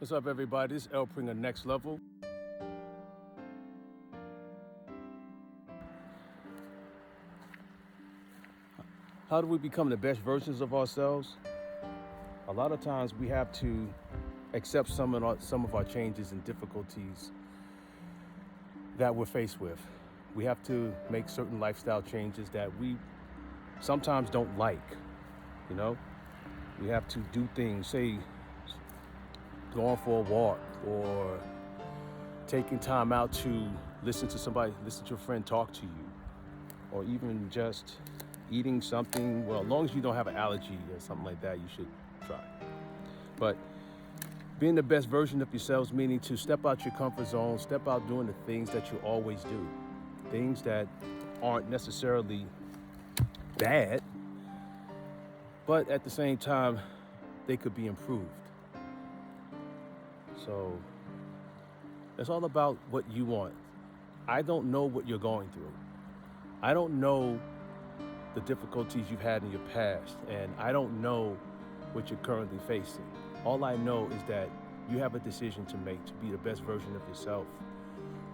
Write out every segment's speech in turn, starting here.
What's up, everybody? This is El Pringer Next Level. How do we become the best versions of ourselves? A lot of times we have to accept some of our changes and difficulties that we're faced with. We have to make certain lifestyle changes that we sometimes don't like, you know? We have to do things, say, going for a walk or taking time out to listen to a friend talk to you, or even just eating something. Well, as long as you don't have an allergy or something like that, you should try. But being the best version of yourselves, meaning to step out your comfort zone, step out doing the things that you always do, things that aren't necessarily bad, but at the same time, they could be improved. So it's all about what you want. I don't know what you're going through. I don't know the difficulties you've had in your past, and I don't know what you're currently facing. All I know is that you have a decision to make to be the best version of yourself,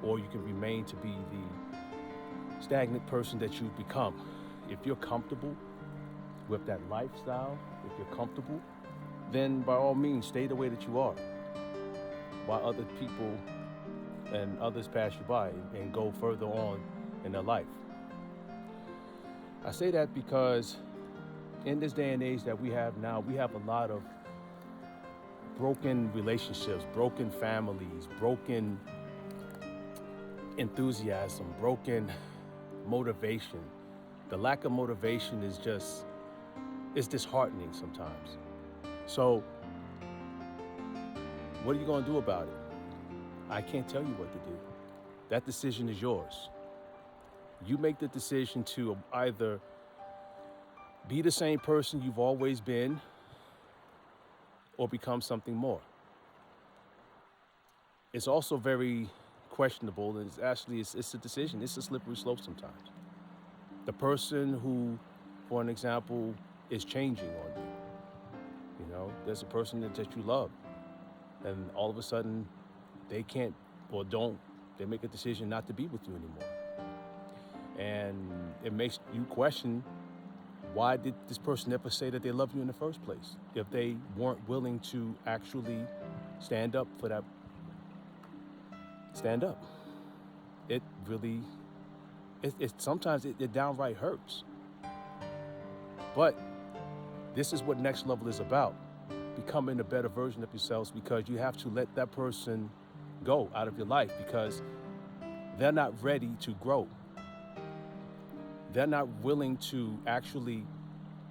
or you can remain to be the stagnant person that you've become. If you're comfortable with that lifestyle, if you're comfortable, then by all means, stay the way that you are, while other people and others pass you by and go further on in their life. I say that because in this day and age that we have now, we have a lot of broken relationships, broken families, broken enthusiasm, broken motivation. The lack of motivation is it's disheartening sometimes. So what are you going to do about it? I can't tell you what to do. That decision is yours. You make the decision to either be the same person you've always been or become something more. It's also very questionable, and it's a decision. It's a slippery slope sometimes. The person who, for an example, is changing on you. There's a person that you love, and all of a sudden they can't or don't, they make a decision not to be with you anymore. And it makes you question, why did this person ever say that they love you in the first place if they weren't willing to actually stand up for that? Stand up. It really, sometimes it downright hurts. But this is what Next Level is about. Becoming a better version of yourselves, because you have to let that person go out of your life because they're not ready to grow. They're not willing to actually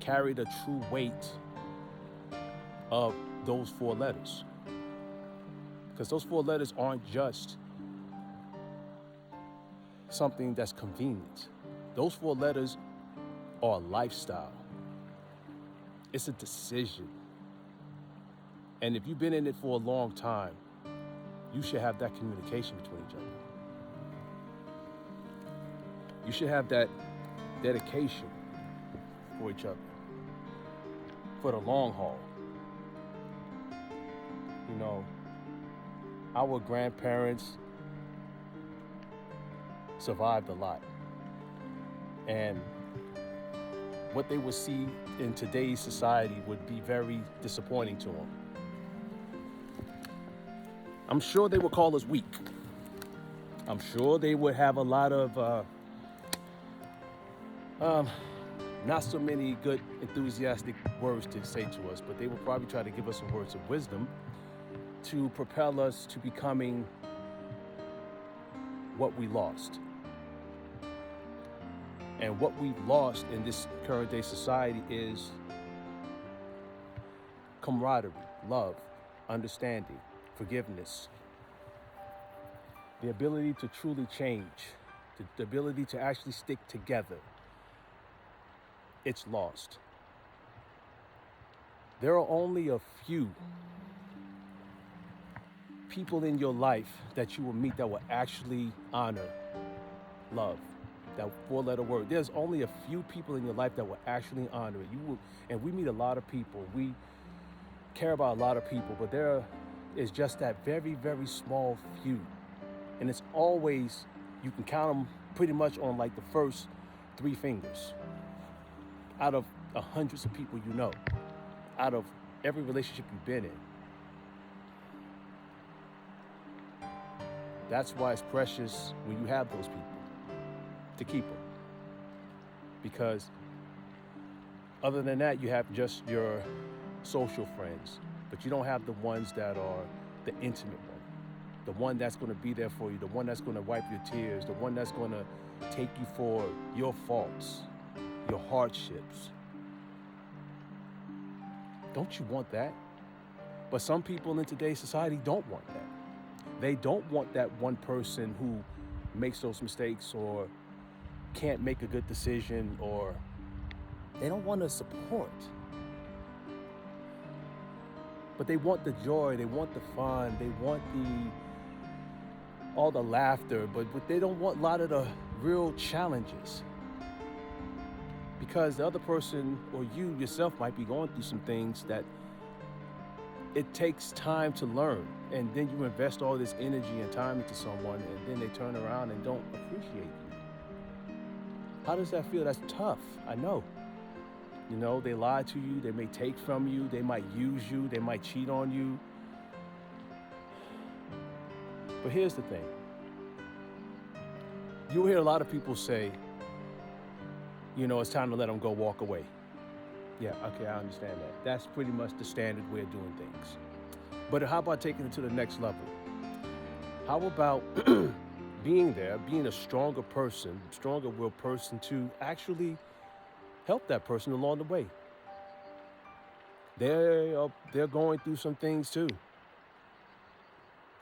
carry the true weight of those 4 letters. Because those 4 letters aren't just something that's convenient. Those 4 letters are a lifestyle. It's a decision. And if you've been in it for a long time, you should have that communication between each other. You should have that dedication for each other for the long haul. Our grandparents survived a lot, and what they would see in today's society would be very disappointing to them. I'm sure they would call us weak. I'm sure they would have a lot of not so many good enthusiastic words to say to us, but they will probably try to give us some words of wisdom to propel us to becoming what we lost. And what we've lost in this current day society is camaraderie, love, understanding, forgiveness, the ability to truly change, the ability to actually stick together. It's lost. There are only a few people in your life that you will meet that will actually honor love, that 4-letter word. There's only a few people in your life that will actually honor it. And we meet a lot of people. We care about a lot of people, but there are is just that very, very small few. And it's always, you can count them pretty much on like the first three fingers out of hundreds of people you know, out of every relationship you've been in. That's why it's precious when you have those people to keep them. Because other than that, you have just your social friends, but you don't have the ones that are the intimate one, the one that's going to be there for you, the one that's going to wipe your tears, the one that's going to take you for your faults, your hardships. Don't you want that? But some people in today's society don't want that. They don't want that one person who makes those mistakes or can't make a good decision, or they don't want to support. But they want the joy, they want the fun, they want all the laughter, but they don't want a lot of the real challenges. Because the other person or you yourself might be going through some things that it takes time to learn. And then you invest all this energy and time into someone, and then they turn around and don't appreciate you. How does that feel? That's tough, I know. You know, they lie to you, they may take from you, they might use you, they might cheat on you. But here's the thing. You'll hear a lot of people say, you know, it's time to let them go, walk away. Yeah, okay, I understand that. That's pretty much the standard way of doing things. But how about taking it to the next level? How about being there, being a stronger person, stronger willed person to actually help that person along the way? They're going through some things too.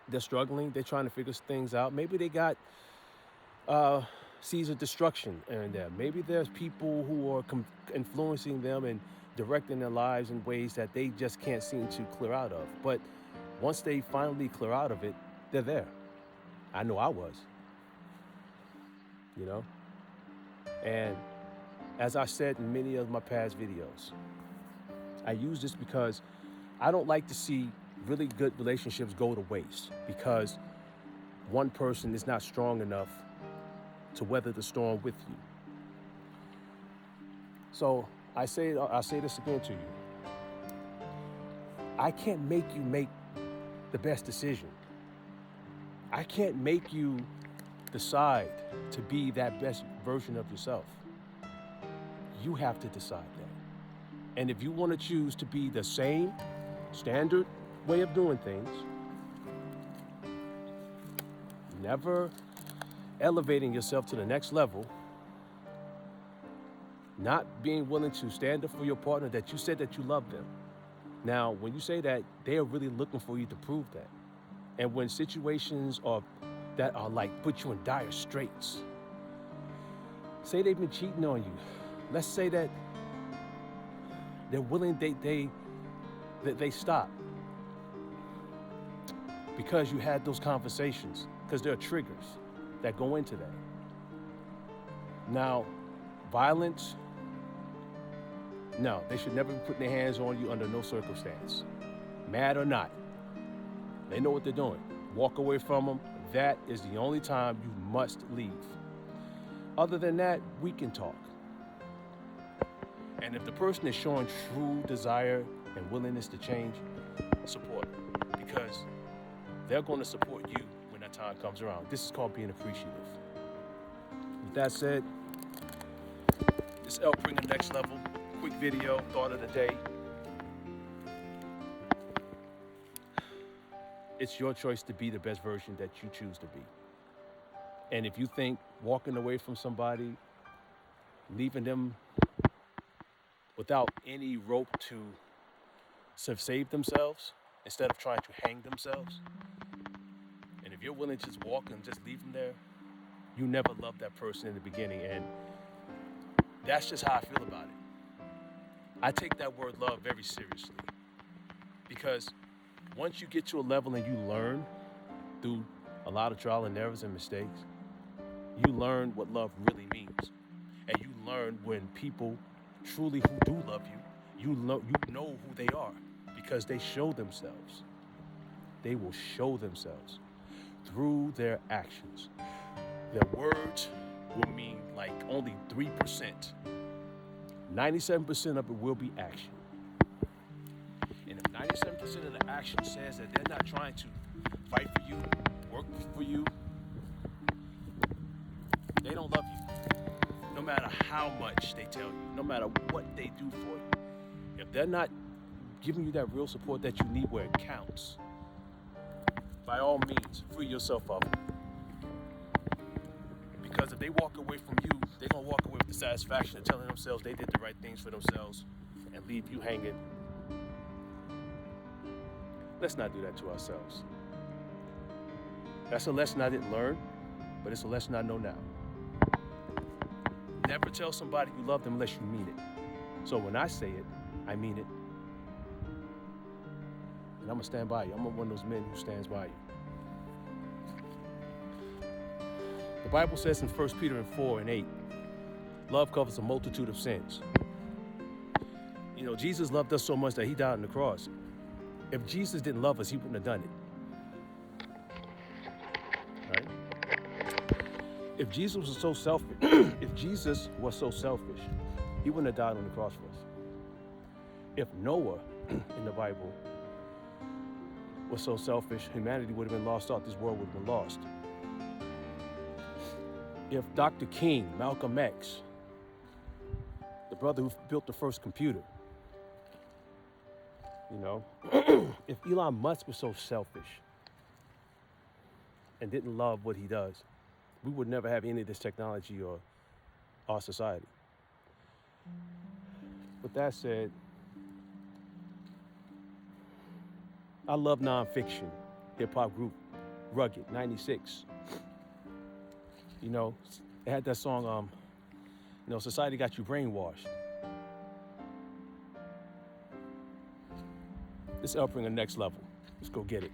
They're struggling. They're trying to figure things out. Maybe they got seeds of destruction in there. Maybe there's people who are influencing them and directing their lives in ways that they just can't seem to clear out of. But once they finally clear out of it, they're there. I know I was. You know? And as I said in many of my past videos, I use this because I don't like to see really good relationships go to waste because one person is not strong enough to weather the storm with you. So I'll say this again to you. I can't make you make the best decision. I can't make you decide to be that best version of yourself. You have to decide that. And if you want to choose to be the same standard way of doing things, never elevating yourself to the next level, not being willing to stand up for your partner that you said that you love them. Now, when you say that, they are really looking for you to prove that. And when situations that are like put you in dire straits, say they've been cheating on you. Let's say that they're willing, they stop because you had those conversations, because there are triggers that go into that. Now, violence, no, they should never be putting their hands on you under no circumstance. Mad or not, they know what they're doing. Walk away from them. That is the only time you must leave. Other than that, we can talk. And if the person is showing true desire and willingness to change, support them, because they're going to support you when that time comes around. This is called being appreciative. With that said, this helped bring the next level. Quick video, thought of the day. It's your choice to be the best version that you choose to be. And if you think walking away from somebody, leaving them without any rope to save themselves instead of trying to hang themselves, and if you're willing to just walk and just leave them there, you never loved that person in the beginning. And that's just how I feel about it. I take that word love very seriously, because once you get to a level and you learn through a lot of trial and errors and mistakes, you learn what love really means. And you learn when people truly who do love you, you know who they are, because they show themselves. they will show themselves through their actions. Their words will mean like only 3%. 97% of it will be action. And if 97% of the action says that they're not trying to fight for you, work for you, they don't love you. No matter how much they tell you, no matter what they do for you. If they're not giving you that real support that you need where it counts, by all means, free yourself up. Because if they walk away from you, they're going to walk away with the satisfaction of telling themselves they did the right things for themselves and leave you hanging. Let's not do that to ourselves. That's a lesson I didn't learn, but it's a lesson I know now. Never tell somebody you love them unless you mean it. So when I say it, I mean it. And I'm going to stand by you. I'm one of those men who stands by you. The Bible says in 1 Peter 4:8, love covers a multitude of sins. You know, Jesus loved us so much that he died on the cross. If Jesus didn't love us, he wouldn't have done it. Right? If Jesus was so selfish, he wouldn't have died on the cross for us. If Noah in the Bible was so selfish, humanity would have been lost out. This world would have been lost. If Dr. King, Malcolm X, the brother who built the first computer, you know, if Elon Musk was so selfish and didn't love what he does, we would never have any of this technology or our society. With that said, I love nonfiction, hip-hop group, Rugged, 96. You know, they had that song, Society Got You Brainwashed. This upbringing next level. Let's go get it.